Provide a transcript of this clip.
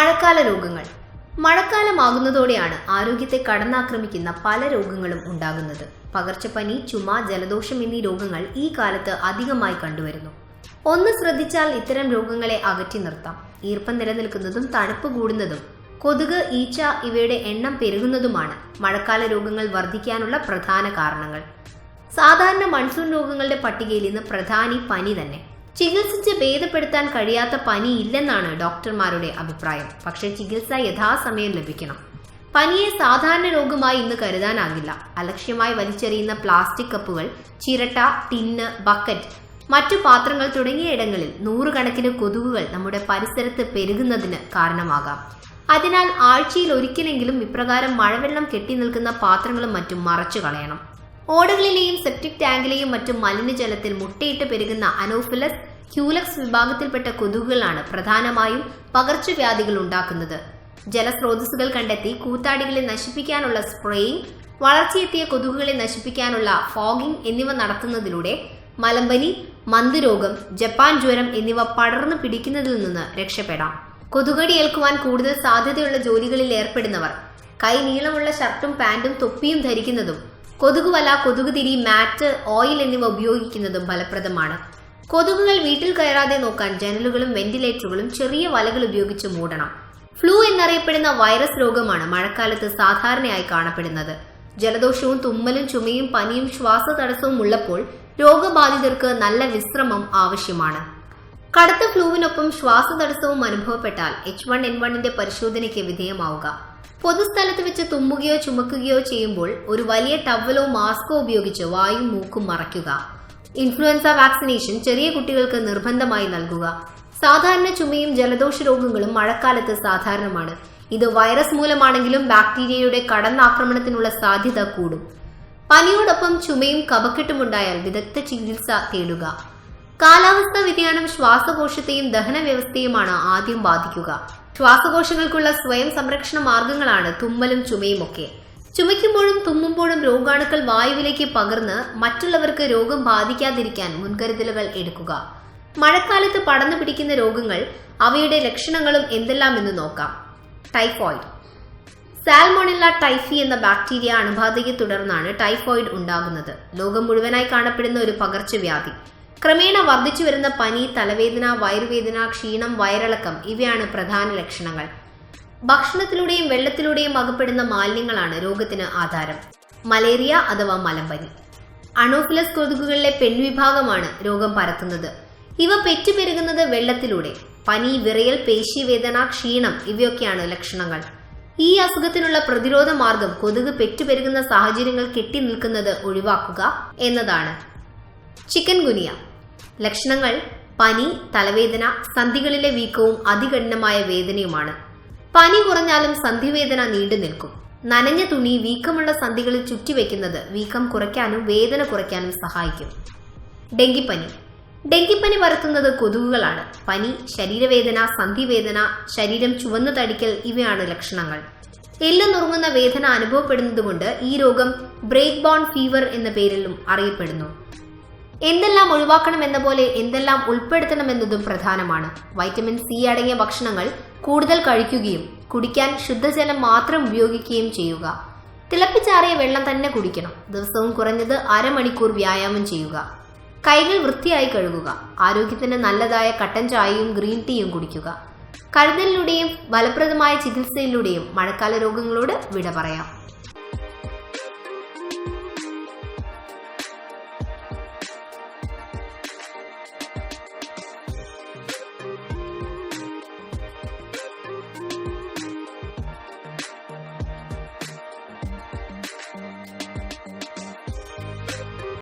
മഴക്കാല രോഗങ്ങൾ. മഴക്കാലമാകുന്നതോടെയാണ് ആരോഗ്യത്തെ കടന്നാക്രമിക്കുന്ന പല രോഗങ്ങളും ഉണ്ടാകുന്നത്. പകർച്ചപ്പനി, ചുമ, ജലദോഷം എന്നീ രോഗങ്ങൾ ഈ കാലത്ത് അധികമായി കണ്ടുവരുന്നു. ഒന്ന് ശ്രദ്ധിച്ചാൽ ഇത്തരം രോഗങ്ങളെ അകറ്റി നിർത്താം. ഈർപ്പം നിലനിൽക്കുന്നതും തണുപ്പ് കൂടുന്നതും കൊതുക്, ഈച്ച ഇവയുടെ എണ്ണം പെരുകുന്നതുമാണ് മഴക്കാല രോഗങ്ങൾ വർദ്ധിക്കാനുള്ള പ്രധാന കാരണങ്ങൾ. സാധാരണ മൺസൂൺ രോഗങ്ങളുടെ പട്ടികയിൽ ഇന്ന് പ്രധാനി പനി തന്നെ. ചികിത്സിച്ച് ഭേദപ്പെടുത്താൻ കഴിയാത്ത പനി ഇല്ലെന്നാണ് ഡോക്ടർമാരുടെ അഭിപ്രായം. പക്ഷേ ചികിത്സ യഥാസമയം ലഭിക്കണം. പനിയെ സാധാരണ രോഗമായി ഇന്ന് കരുതാനാകില്ല. അലക്ഷ്യമായി വലിച്ചെറിയുന്ന പ്ലാസ്റ്റിക് കപ്പുകൾ, ചിരട്ട, ടിന്ന്, ബക്കറ്റ്, മറ്റു പാത്രങ്ങൾ തുടങ്ങിയ ഇടങ്ങളിൽ നൂറുകണക്കിന് കൊതുകുകൾ നമ്മുടെ പരിസരത്ത് പെരുകുന്നതിന് കാരണമാകാം. അതിനാൽ ആഴ്ചയിൽ ഒരിക്കലെങ്കിലും ഇപ്രകാരം മഴവെള്ളം കെട്ടി നിൽക്കുന്ന പാത്രങ്ങളും മറ്റും മറച്ചു കളയണം. ഓടകളിലെയും സെപ്റ്റിക് ടാങ്കിലെയും മറ്റും മലിനജലത്തിൽ മുട്ടയിട്ട് പെരുകുന്ന അനോഫിലസ് ക്യൂലക്സ് വിഭാഗത്തിൽപ്പെട്ട കൊതുകുകളാണ് പ്രധാനമായും പകർച്ചവ്യാധികൾ ഉണ്ടാക്കുന്നത്. ജലസ്രോതസ്സുകൾ കണ്ടെത്തി കൂത്താടികളെ നശിപ്പിക്കാനുള്ള സ്പ്രേയിങ്, വളർച്ചയെത്തിയ കൊതുകുകളെ നശിപ്പിക്കാനുള്ള ഫോഗിംഗ് എന്നിവ നടത്തുന്നതിലൂടെ മലമ്പനി, മന്ദരോഗം, ജപ്പാൻ ജ്വരം എന്നിവ പടർന്നു പിടിക്കുന്നതിൽ നിന്ന് രക്ഷപ്പെടാം. കൊതുകടി ഏൽക്കുവാൻ കൂടുതൽ സാധ്യതയുള്ള ജോലികളിൽ ഏർപ്പെടുന്നവർ കൈ നീളമുള്ള ഷർട്ടും പാന്റും തൊപ്പിയും ധരിക്കുന്നതും കൊതുകുവല, കൊതുകുതിരി, മാറ്റ്, ഓയിൽ എന്നിവ ഉപയോഗിക്കുന്നതും ഫലപ്രദമാണ്. കൊതുകുകൾ വീട്ടിൽ കയറാതെ നോക്കാൻ ജനലുകളും വെന്റിലേറ്ററുകളും ചെറിയ വലകൾ ഉപയോഗിച്ച് മൂടണം. ഫ്ലൂ എന്നറിയപ്പെടുന്ന വൈറസ് രോഗമാണ് മഴക്കാലത്ത് സാധാരണയായി കാണപ്പെടുന്നത്. ജലദോഷവും തുമ്മലും ചുമയും പനിയും ശ്വാസതടസ്സവും ഉള്ളപ്പോൾ രോഗബാധിതർക്ക് നല്ല വിശ്രമം ആവശ്യമാണ്. കടുത്ത ഫ്ലൂവിനൊപ്പം ശ്വാസതടസ്സവും അനുഭവപ്പെട്ടാൽ H1N1 പരിശോധനയ്ക്ക് വിധേയമാവുക. പൊതുസ്ഥലത്ത് വെച്ച് തുമ്മുകയോ ചുമക്കുകയോ ചെയ്യുമ്പോൾ ഒരു വലിയ ടവലോ മാസ്കോ ഉപയോഗിച്ച് വായും മൂക്കും മറയ്ക്കുക. ഇൻഫ്ലുവൻസ വാക്സിനേഷൻ ചെറിയ കുട്ടികൾക്ക് നിർബന്ധമായി നൽകുക. സാധാരണ ചുമയും ജലദോഷ രോഗങ്ങളും മഴക്കാലത്ത് സാധാരണമാണ്. ഇത് വൈറസ് മൂലമാണെങ്കിലും ബാക്ടീരിയയുടെ കടന്നാക്രമണത്തിനുള്ള സാധ്യത കൂടും. പനിയോടൊപ്പം ചുമയും കഫക്കെട്ടുമുണ്ടായാൽ വിദഗ്ധ ചികിത്സ തേടുക. കാലാവസ്ഥാ വ്യതിയാനം ശ്വാസകോശത്തെയും ദഹന വ്യവസ്ഥയുമാണ് ആദ്യം ബാധിക്കുക. ശ്വാസകോശങ്ങൾക്കുള്ള സ്വയം സംരക്ഷണ മാർഗങ്ങളാണ് തുമ്മലും ചുമയും ഒക്കെ. ചുമയ്ക്കുമ്പോഴും തുമ്മുമ്പോഴും രോഗാണുക്കൾ വായുവിലേക്ക് പകർന്ന് മറ്റുള്ളവർക്ക് രോഗം ബാധിക്കാതിരിക്കാൻ മുൻകരുതലുകൾ എടുക്കുക. മഴക്കാലത്ത് പടർന്നു പിടിക്കുന്ന രോഗങ്ങൾ, അവയുടെ ലക്ഷണങ്ങളും എന്തെല്ലാമെന്ന് നോക്കാം. ടൈഫോയിഡ്. സാൽമോണില്ല ടൈഫി എന്ന ബാക്ടീരിയ അണുബാധയെ തുടർന്നാണ് ടൈഫോയിഡ് ഉണ്ടാകുന്നത്. ലോകം മുഴുവനായി കാണപ്പെടുന്ന ഒരു പകർച്ചവ്യാധി. ക്രമേണ വർദ്ധിച്ചു വരുന്ന പനി, തലവേദന, വയറുവേദന, ക്ഷീണം, വയറിളക്കം ഇവയാണ് പ്രധാന ലക്ഷണങ്ങൾ. ഭക്ഷണത്തിലൂടെയും വെള്ളത്തിലൂടെയും അകപ്പെടുന്ന മാലിന്യങ്ങളാണ് രോഗത്തിന് ആധാരം. മലേറിയ അഥവാ മലമ്പനി. അനോഫിലസ് കൊതുകുകളിലെ പെൺവിഭാഗമാണ് രോഗം പരത്തുന്നത്. ഇവ പെറ്റുപെരുകുന്നത് വെള്ളത്തിലൂടെ. പനി, വിറയൽ, പേശിവേദന, ക്ഷീണം ഇവയൊക്കെയാണ് ലക്ഷണങ്ങൾ. ഈ അസുഖത്തിനുള്ള പ്രതിരോധ മാർഗം കൊതുക് പെറ്റുപെരുകുന്ന സാഹചര്യങ്ങൾ കെട്ടി നിൽക്കുന്നത് ഒഴിവാക്കുക എന്നതാണ്. ചിക്കൻ ഗുനിയ. ലക്ഷണങ്ങൾ പനി, തലവേദന, സന്ധികളിലെ വീക്കവും അതികഠിനമായ വേദനയുമാണ്. പനി കുറഞ്ഞാലും സന്ധിവേദന നീണ്ടു നിൽക്കും. നനഞ്ഞ തുണി വീക്കമുള്ള സന്ധികളിൽ ചുറ്റിവെക്കുന്നത് വീക്കം കുറയ്ക്കാനും വേദന കുറയ്ക്കാനും സഹായിക്കും. ഡെങ്കിപ്പനി. ഡെങ്കിപ്പനി പരത്തുന്നത് കൊതുകുകളാണ്. പനി, ശരീരവേദന, സന്ധിവേദന, ശരീരം ചുവന്നു തടിക്കൽ ഇവയാണ് ലക്ഷണങ്ങൾ. എല്ല് നുറുങ്ങുന്ന വേദന അനുഭവപ്പെടുന്നതുകൊണ്ട് ഈ രോഗം ബ്രേക്ക് ബോൺ ഫീവർ എന്ന പേരിലും അറിയപ്പെടുന്നു. എന്തെല്ലാം ഒഴിവാക്കണമെന്ന പോലെ എന്തെല്ലാം ഉൾപ്പെടുത്തണമെന്നതും പ്രധാനമാണ്. വൈറ്റമിൻ സി അടങ്ങിയ ഭക്ഷണങ്ങൾ കൂടുതൽ കഴിക്കുകയും കുടിക്കാൻ ശുദ്ധജലം മാത്രം ഉപയോഗിക്കുകയും ചെയ്യുക. തിളപ്പിച്ചാറിയ വെള്ളം തന്നെ കുടിക്കണം. ദിവസവും കുറഞ്ഞത് അരമണിക്കൂർ വ്യായാമം ചെയ്യുക. കൈകൾ വൃത്തിയായി കഴുകുക. ആരോഗ്യത്തിന് നല്ലതായ കട്ടൻ ചായയും ഗ്രീൻ ടീയും കുടിക്കുക. കരുതലിലൂടെയും ഫലപ്രദമായ ചികിത്സയിലൂടെയും മഴക്കാല രോഗങ്ങളോട് വിട പറയാം.